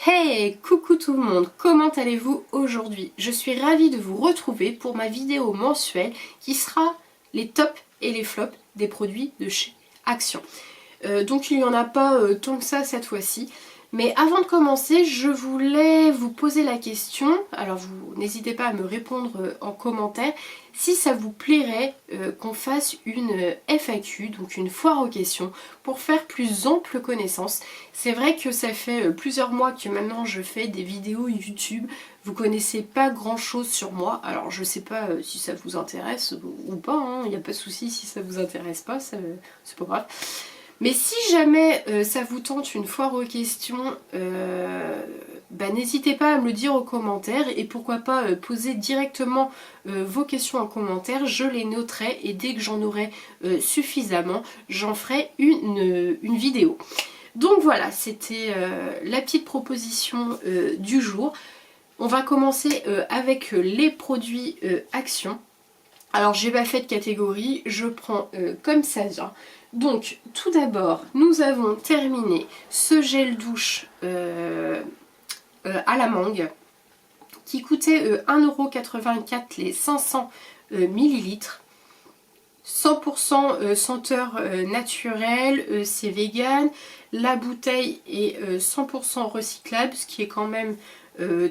Hey, coucou tout le monde, comment allez-vous aujourd'hui? Je suis ravie de vous retrouver pour ma vidéo mensuelle qui sera les tops et les flops des produits de chez Action. Donc il n'y en a pas tant que ça cette fois-ci. Mais avant de commencer, je voulais vous poser la question, alors vous n'hésitez pas à me répondre en commentaire, si ça vous plairait qu'on fasse une FAQ, donc une foire aux questions, pour faire plus ample connaissance. C'est vrai que ça fait plusieurs mois que maintenant je fais des vidéos YouTube, vous connaissez pas grand chose sur moi, alors je sais pas si ça vous intéresse ou pas, hein. Il n'y a pas de souci si ça vous intéresse pas, c'est pas grave. Mais si jamais ça vous tente une foire aux questions, n'hésitez pas à me le dire aux commentaires et pourquoi pas poser directement vos questions en commentaire, je les noterai et dès que j'en aurai suffisamment, j'en ferai une vidéo. Donc voilà, c'était la petite proposition du jour. On va commencer avec les produits Action. Alors j'ai pas fait de catégorie, je prends comme ça vient. Donc tout d'abord nous avons terminé ce gel douche à la mangue qui coûtait 1,84€ les 500 ml. 100% senteur naturelle, c'est vegan. La bouteille est 100% recyclable, ce qui est quand même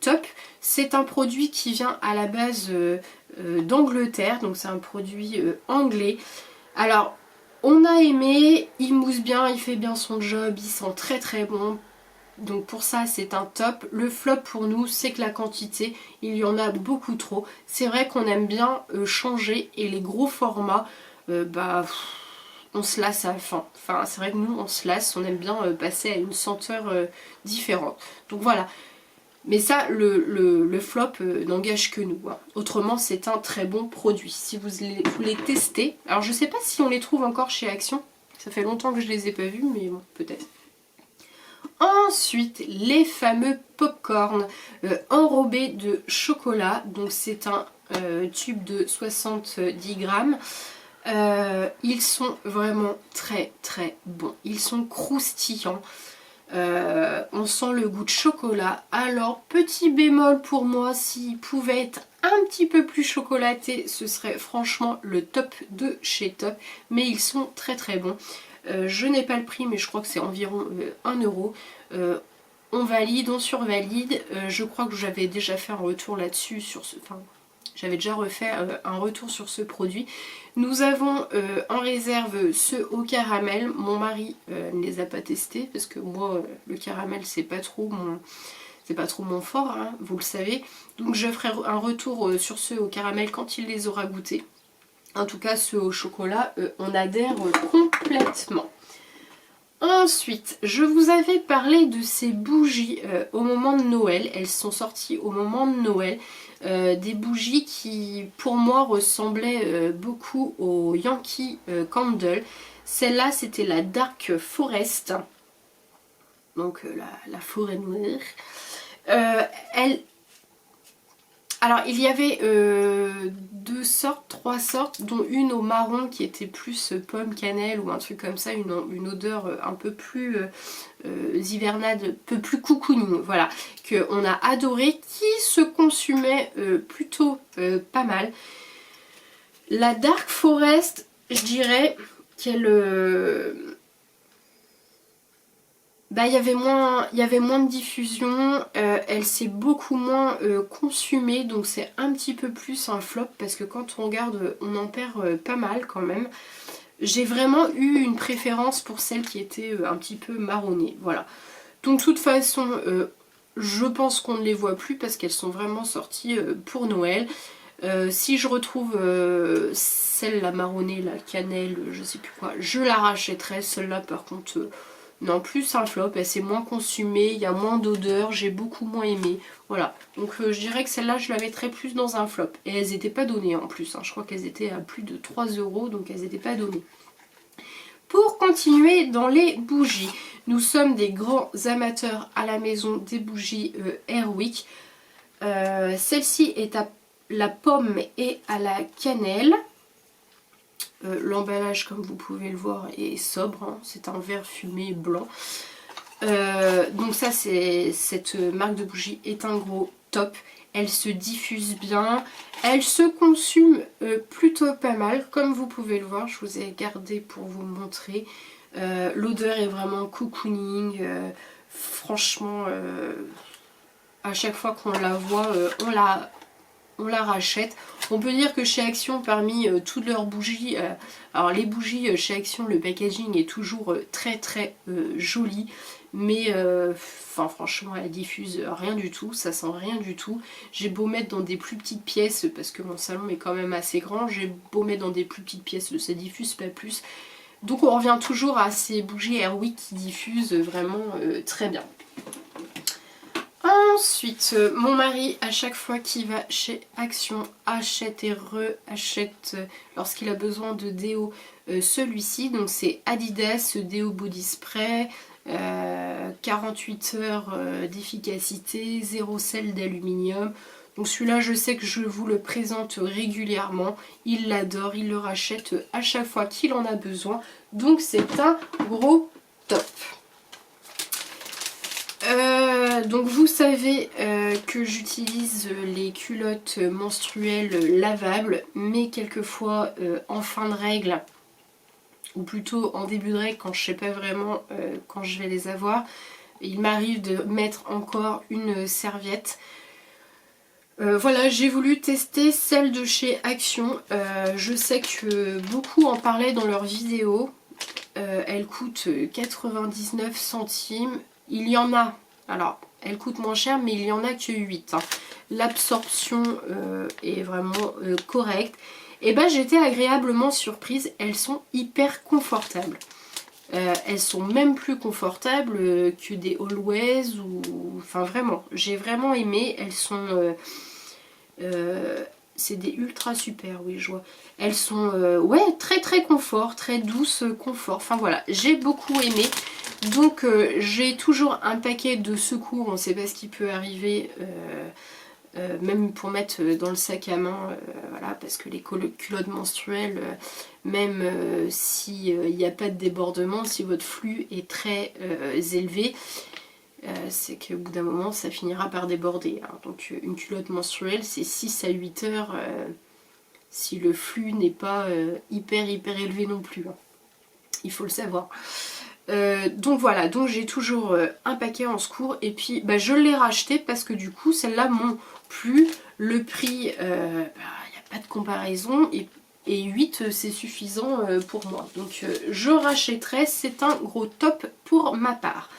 top. C'est un produit qui vient à la base d'Angleterre, donc c'est un produit anglais. Alors, on a aimé, il mousse bien, il fait bien son job, il sent très très bon. Donc pour ça c'est un top. Le flop pour nous c'est que la quantité, il y en a beaucoup trop. C'est vrai qu'on aime bien changer et les gros formats, on se lasse à la fin. Enfin c'est vrai que nous on se lasse, on aime bien passer à une senteur différente. Donc voilà. Mais ça le flop n'engage que nous, hein. Autrement c'est un très bon produit. Si vous les testez, alors je sais pas si on les trouve encore chez Action. Ça fait longtemps que je les ai pas vus mais bon peut-être. Ensuite, les fameux pop-corn enrobés de chocolat. Donc c'est un tube de 70 grammes. Ils sont vraiment très très bons. Ils sont croustillants. On sent le goût de chocolat. Alors, petit bémol pour moi, s'ils pouvaient être un petit peu plus chocolatés, ce serait franchement le top de chez Top. Mais ils sont très très bons. Je n'ai pas le prix mais je crois que c'est environ 1€. On valide, on survalide. Je crois que j'avais déjà fait un retour là-dessus sur ce. Enfin, j'avais déjà refait un retour sur ce produit. Nous avons en réserve ceux au caramel. Mon mari ne les a pas testés parce que moi le caramel c'est pas trop mon fort, hein, vous le savez. Donc je ferai un retour sur ceux au caramel quand il les aura goûtés. En tout cas, ceux au chocolat, on adhère complètement. Ensuite, je vous avais parlé de ces bougies au moment de Noël. Elles sont sorties au moment de Noël. Des bougies qui, pour moi, ressemblaient beaucoup aux Yankee Candle. Celle-là, c'était la Dark Forest. Donc, la forêt noire. Alors il y avait trois sortes, dont une au marron qui était plus pomme cannelle ou un truc comme ça, une odeur un peu plus hivernale, un peu plus cocooning, voilà, qu'on a adoré, qui se consumait plutôt pas mal. La Dark Forest, je dirais qu'elle... il y avait moins de diffusion, elle s'est beaucoup moins consumée, donc c'est un petit peu plus un flop parce que quand on regarde, on en perd pas mal quand même. J'ai vraiment eu une préférence pour celles qui étaient un petit peu marronnées, voilà. Donc de toute façon, je pense qu'on ne les voit plus parce qu'elles sont vraiment sorties pour Noël. Si je retrouve celle la marronnée, la cannelle, je sais plus quoi, je la rachèterai. Celle-là par contre... non, plus un flop, elle s'est moins consumée, il y a moins d'odeur, j'ai beaucoup moins aimé. Voilà, donc je dirais que celle-là je la mettrais plus dans un flop. Et elles n'étaient pas données en plus, hein. Je crois qu'elles étaient à plus de 3€, donc elles n'étaient pas données. Pour continuer dans les bougies, nous sommes des grands amateurs à la maison des bougies Airwick. Celle-ci est à la pomme et à la cannelle. L'emballage, comme vous pouvez le voir, est sobre, hein. C'est un verre fumé blanc. Donc ça, cette marque de bougie est un gros top. Elle se diffuse bien, elle se consume plutôt pas mal, comme vous pouvez le voir. Je vous ai gardé pour vous montrer. L'odeur est vraiment cocooning. Franchement, à chaque fois qu'on la voit, on la rachète. On peut dire que chez Action, parmi toutes leurs bougies, alors les bougies chez Action, le packaging est toujours très joli, mais enfin franchement elle diffuse rien du tout, ça sent rien du tout. J'ai beau mettre dans des plus petites pièces, parce que mon salon est quand même assez grand, j'ai beau mettre dans des plus petites pièces, ça diffuse pas plus. Donc on revient toujours à ces bougies Airwick qui diffusent vraiment très bien. Ensuite, mon mari, à chaque fois qu'il va chez Action, achète et re-achète lorsqu'il a besoin de déo celui-ci. Donc c'est Adidas Déo Body Spray, 48 heures d'efficacité, 0 sel d'aluminium. Donc celui-là, je sais que je vous le présente régulièrement. Il l'adore, il le rachète à chaque fois qu'il en a besoin. Donc c'est un gros top. Donc vous savez que j'utilise les culottes menstruelles lavables, mais quelquefois en fin de règle, ou plutôt en début de règle quand je sais pas vraiment quand je vais les avoir, il m'arrive de mettre encore une serviette. Voilà, j'ai voulu tester celle de chez Action. Je sais que beaucoup en parlaient dans leurs vidéos. Elle coûte 99 centimes. Il y en a, alors elle coûte moins cher, mais il y en a que 8. Hein. L'absorption est vraiment correcte. Et ben j'étais agréablement surprise, elles sont hyper confortables. Elles sont même plus confortables que des Always ou... Enfin vraiment, j'ai vraiment aimé. Elles sont... c'est des ultra super, oui je vois. Elles sont ouais, très confort, très douce confort. Enfin voilà, j'ai beaucoup aimé. Donc j'ai toujours un paquet de secours, on ne sait pas ce qui peut arriver, même pour mettre dans le sac à main, voilà, parce que les culottes menstruelles, même s'il n'y a pas de débordement, si votre flux est très élevé, c'est qu'au bout d'un moment ça finira par déborder. Hein. Donc une culotte menstruelle c'est 6 à 8 heures si le flux n'est pas hyper élevé non plus. Hein. Il faut le savoir. Donc voilà, donc j'ai toujours un paquet en secours et puis bah, je l'ai racheté parce que du coup celles-là m'ont plu. Le prix, il n'y a pas de comparaison et 8 c'est suffisant pour moi. Donc je rachèterai, c'est un gros top pour ma part.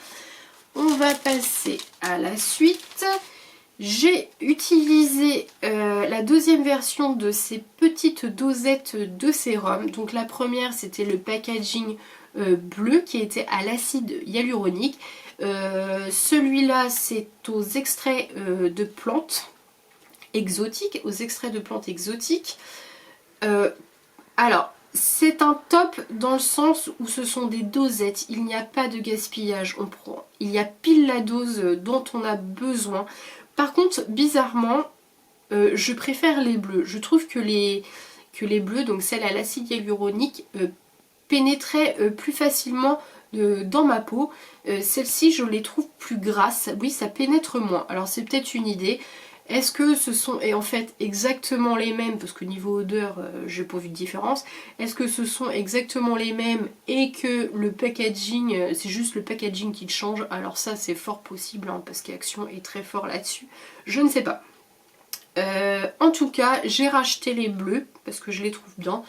On va passer à la suite. J'ai utilisé la deuxième version de ces petites dosettes de sérum. Donc la première c'était le packaging bleu qui était à l'acide hyaluronique. Celui-là c'est aux extraits de plantes exotiques, alors c'est un top dans le sens où ce sont des dosettes, il n'y a pas de gaspillage, il y a pile la dose dont on a besoin. Par contre bizarrement je préfère les bleus, je trouve que les bleus, donc celles à l'acide hyaluronique, pénétraient plus facilement dans ma peau. Celles-ci je les trouve plus grasses, oui ça pénètre moins, alors c'est peut-être une idée. Est-ce que ce sont en fait exactement les mêmes, parce que niveau odeur j'ai pas vu de différence, est-ce que ce sont exactement les mêmes et que le packaging, c'est juste le packaging qui change? Alors ça c'est fort possible hein, parce qu'Action est très fort là-dessus, je ne sais pas. En tout cas j'ai racheté les bleus parce que je les trouve bien.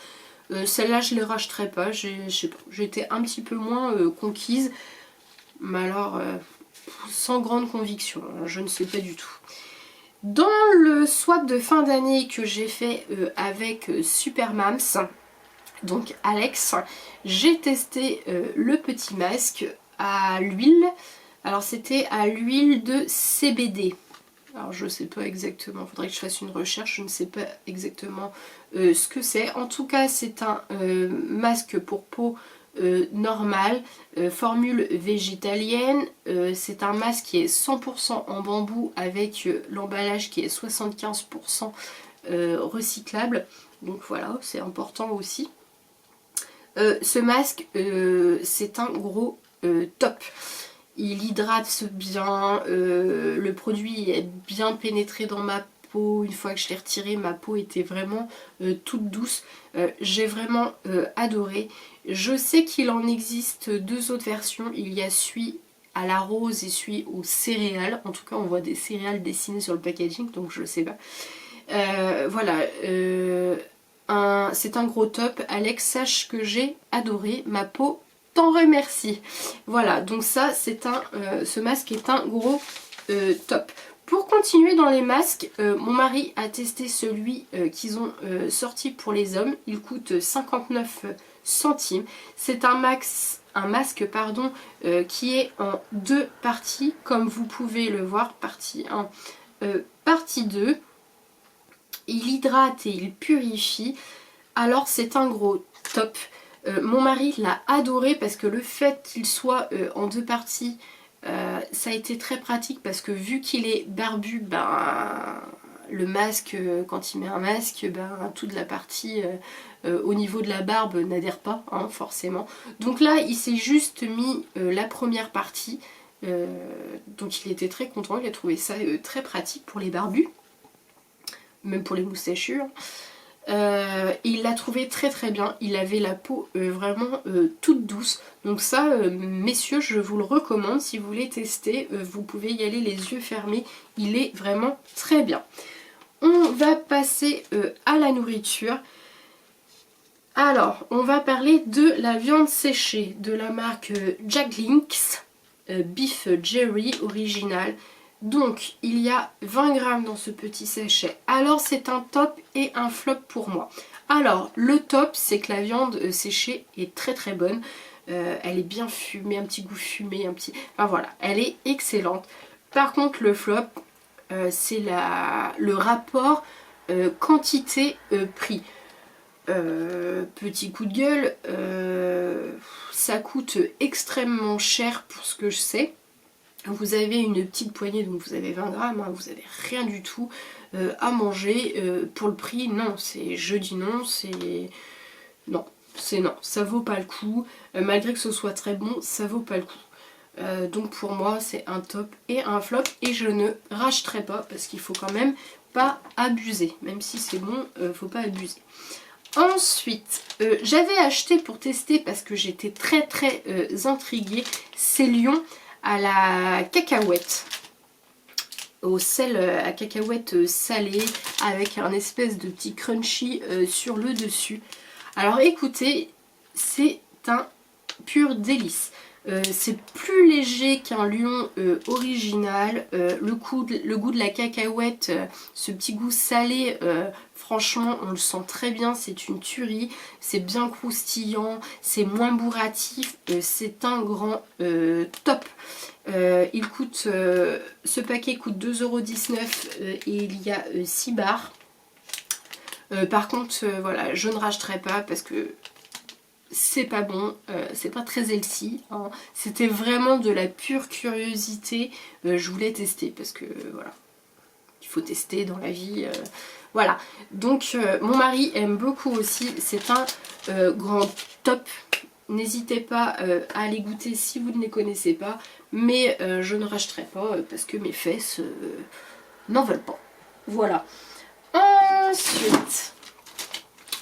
Celle-là je les rachèterai pas, j'étais un petit peu moins conquise, mais alors sans grande conviction, hein, je ne sais pas du tout. Dans le swap de fin d'année que j'ai fait avec Supermams, donc Alex, j'ai testé le petit masque à l'huile. Alors c'était à l'huile de CBD. Alors je sais pas exactement, il faudrait que je fasse une recherche, je ne sais pas exactement ce que c'est. En tout cas c'est un masque pour peau normale, formule végétalienne. C'est un masque qui est 100% en bambou avec l'emballage qui est 75% recyclable. Donc voilà, c'est important aussi. Ce masque, c'est un gros top. il hydrate bien, le produit est bien pénétré dans ma peau. Une fois que je l'ai retiré, ma peau était vraiment toute douce. J'ai vraiment adoré. Je sais qu'il en existe deux autres versions. Il y a celui à la rose et celui aux céréales. En tout cas, on voit des céréales dessinées sur le packaging, donc je sais pas. Voilà, c'est un gros top. Alex, sache que j'ai adoré. Ma peau t'en remercie. Voilà, donc ça, ce masque est un gros top. Pour continuer dans les masques, mon mari a testé celui qu'ils ont sorti pour les hommes. Il coûte 59 centimes. C'est un masque pardon, qui est en deux parties, comme vous pouvez le voir, partie 1, partie 2. Il hydrate et il purifie. Alors c'est un gros top. Mon mari l'a adoré parce que le fait qu'il soit en deux parties, ça a été très pratique parce que vu qu'il est barbu, ben, le masque, quand il met un masque, ben, toute la partie au niveau de la barbe n'adhère pas, hein, forcément. Donc là, il s'est juste mis la première partie. Donc il était très content, il a trouvé ça très pratique pour les barbus, même pour les moustachus. Il l'a trouvé très très bien, il avait la peau vraiment toute douce. Donc ça, messieurs, je vous le recommande. Si vous voulez tester, vous pouvez y aller les yeux fermés, il est vraiment très bien. On va passer à la nourriture. Alors, on va parler de la viande séchée de la marque Jack Link's Beef Jerry original. Donc, il y a 20 grammes dans ce petit sachet. Alors, c'est un top et un flop pour moi. Alors, le top, c'est que la viande séchée est très très bonne. Elle est bien fumée, un petit goût fumé, Enfin voilà, elle est excellente. Par contre, le flop, c'est le rapport quantité-prix. Petit coup de gueule, ça coûte extrêmement cher pour ce que je sais. Vous avez une petite poignée, donc vous avez 20 grammes, hein, vous avez rien du tout à manger. Pour le prix, non, je dis non, non, non, ça vaut pas le coup. Malgré que ce soit très bon, ça vaut pas le coup. Donc pour moi, c'est un top et un flop, et je ne rachèterai pas parce qu'il faut quand même pas abuser. Même si c'est bon, faut pas abuser. Ensuite, j'avais acheté pour tester parce que j'étais très très intriguée, c'est Lion à la cacahuète, au sel à cacahuète salée avec un espèce de petit crunchy sur le dessus. Alors écoutez, c'est un pur délice. C'est plus léger qu'un Lion original. Le goût de la cacahuète, ce petit goût salé, franchement on le sent très bien, c'est une tuerie. C'est bien croustillant, c'est moins bourratif, c'est un grand top. Ce paquet coûte 2,19 € et il y a 6 barres. Par contre, voilà, je ne rachèterai pas parce que c'est pas bon, c'est pas très healthy, hein. C'était vraiment de la pure curiosité. Je voulais tester parce que voilà, il faut tester dans la vie. Voilà, donc mon mari aime beaucoup aussi, c'est un grand top. N'hésitez pas à les goûter si vous ne les connaissez pas, mais je ne rachèterai pas parce que mes fesses n'en veulent pas. Voilà. Ensuite,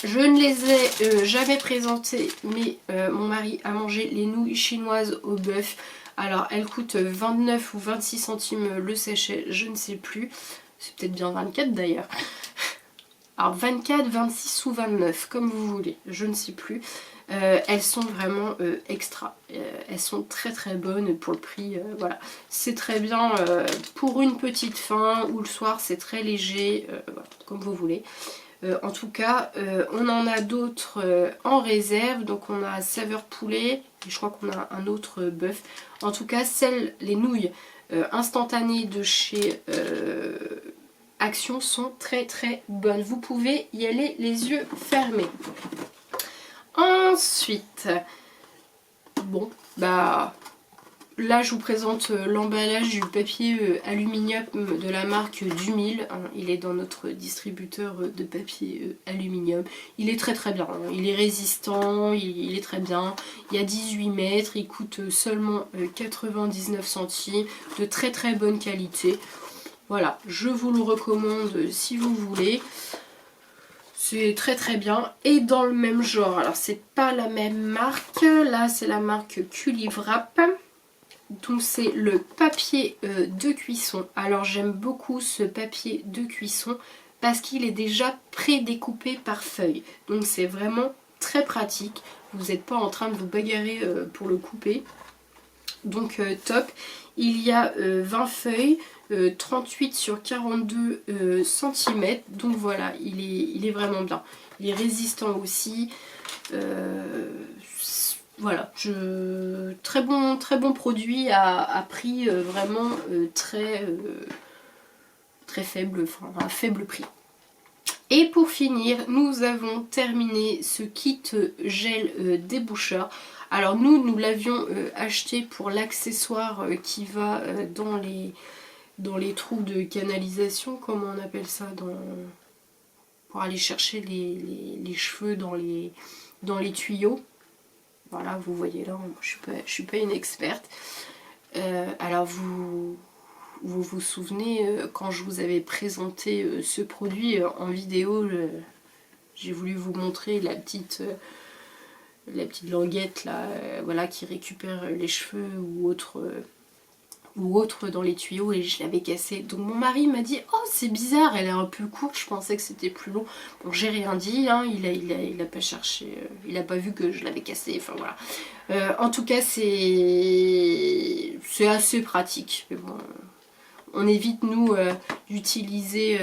je ne les ai jamais présentées, mais mon mari a mangé les nouilles chinoises au bœuf. Alors elles coûtent 29 ou 26 centimes le sachet, je ne sais plus. C'est peut-être bien 24 d'ailleurs. Alors 24, 26 ou 29, comme vous voulez, je ne sais plus. Elles sont vraiment extra. Elles sont très très bonnes pour le prix. Voilà, c'est très bien pour une petite faim ou le soir, c'est très léger, voilà, comme vous voulez. En tout cas, on en a d'autres en réserve. Donc on a saveur poulet et je crois qu'on a un autre bœuf. En tout cas, les nouilles instantanées de chez Action sont très très bonnes. Vous pouvez y aller les yeux fermés. Ensuite, bon, bah là je vous présente l'emballage du papier aluminium de la marque Dumil. Il est dans notre distributeur de papier aluminium. Il est très très bien, hein. Il est résistant, il est très bien. Il y a 18 mètres, il coûte seulement 99 centimes, de très très bonne qualité. Voilà, je vous le recommande si vous voulez. C'est très très bien. Et dans le même genre, alors c'est pas la même marque, là c'est la marque Culivrap. Donc c'est le papier de cuisson. Alors j'aime beaucoup ce papier de cuisson parce qu'il est déjà prédécoupé par feuille. Donc c'est vraiment très pratique. Vous n'êtes pas en train de vous bagarrer pour le couper. Donc top. Il y a 20 feuilles, 38 sur 42 cm. Donc voilà, il est vraiment bien. Il est résistant aussi. Voilà, très bon produit à prix vraiment très faible, enfin à faible prix. Et pour finir, nous avons terminé ce kit gel déboucheur. Alors nous l'avions acheté pour l'accessoire qui va dans les trous de canalisation, comment on appelle ça, pour aller chercher les cheveux dans les tuyaux. Voilà, vous voyez là, je suis pas une experte. Alors vous vous souvenez, quand je vous avais présenté ce produit en vidéo, j'ai voulu vous montrer la petite languette là, voilà, qui récupère les cheveux ou autre dans les tuyaux, et je l'avais cassée. Donc mon mari m'a dit oh c'est bizarre, elle est un peu courte, je pensais que c'était plus long. Bon, j'ai rien dit, hein, il a pas cherché, il a pas vu que je l'avais cassée, enfin voilà. En tout cas c'est assez pratique, mais bon, on évite nous d'utiliser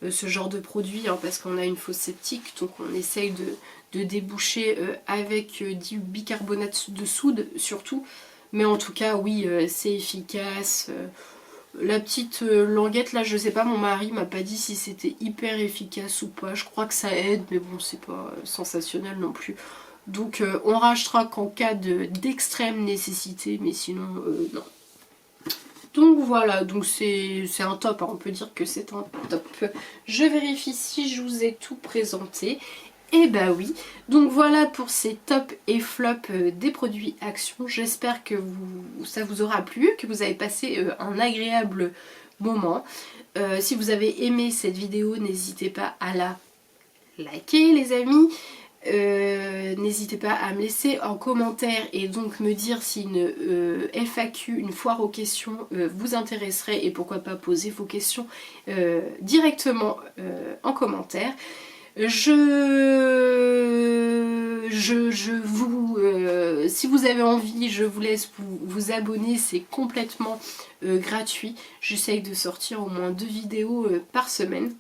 ce genre de produit, hein, parce qu'on a une fosse septique, donc on essaye de déboucher avec du bicarbonate de soude surtout. Mais en tout cas, oui, c'est efficace. La petite languette, là, je sais pas, mon mari m'a pas dit si c'était hyper efficace ou pas. Je crois que ça aide, mais bon, c'est pas sensationnel non plus. Donc, on rachètera qu'en cas d'extrême nécessité, mais sinon, non. Donc voilà, donc c'est un top, hein, on peut dire que c'est un top. Je vérifie si je vous ai tout présenté. Et bah oui, donc voilà pour ces tops et flops des produits Action. J'espère que ça vous aura plu, que vous avez passé un agréable moment. Si vous avez aimé cette vidéo, n'hésitez pas à la liker les amis. N'hésitez pas à me laisser en commentaire et donc me dire si une FAQ, une foire aux questions, vous intéresserait, et pourquoi pas poser vos questions directement en commentaire. Si vous avez envie, je vous laisse vous abonner, c'est complètement gratuit. J'essaye de sortir au moins 2 vidéos par semaine.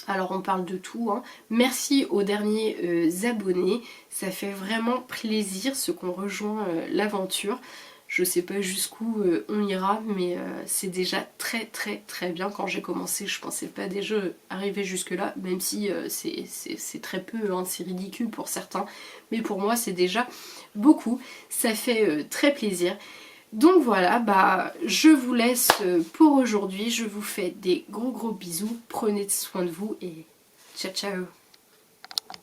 Alors on parle de tout, hein. Merci aux derniers abonnés, ça fait vraiment plaisir ceux qu'on rejoint l'aventure. Je sais pas jusqu'où on ira, mais c'est déjà très très très bien. Quand j'ai commencé, je pensais pas déjà arriver jusque là, même si c'est très peu, hein, c'est ridicule pour certains, mais pour moi c'est déjà beaucoup. Ça fait très plaisir. Donc voilà, bah je vous laisse pour aujourd'hui. Je vous fais des gros bisous. Prenez soin de vous et ciao ciao.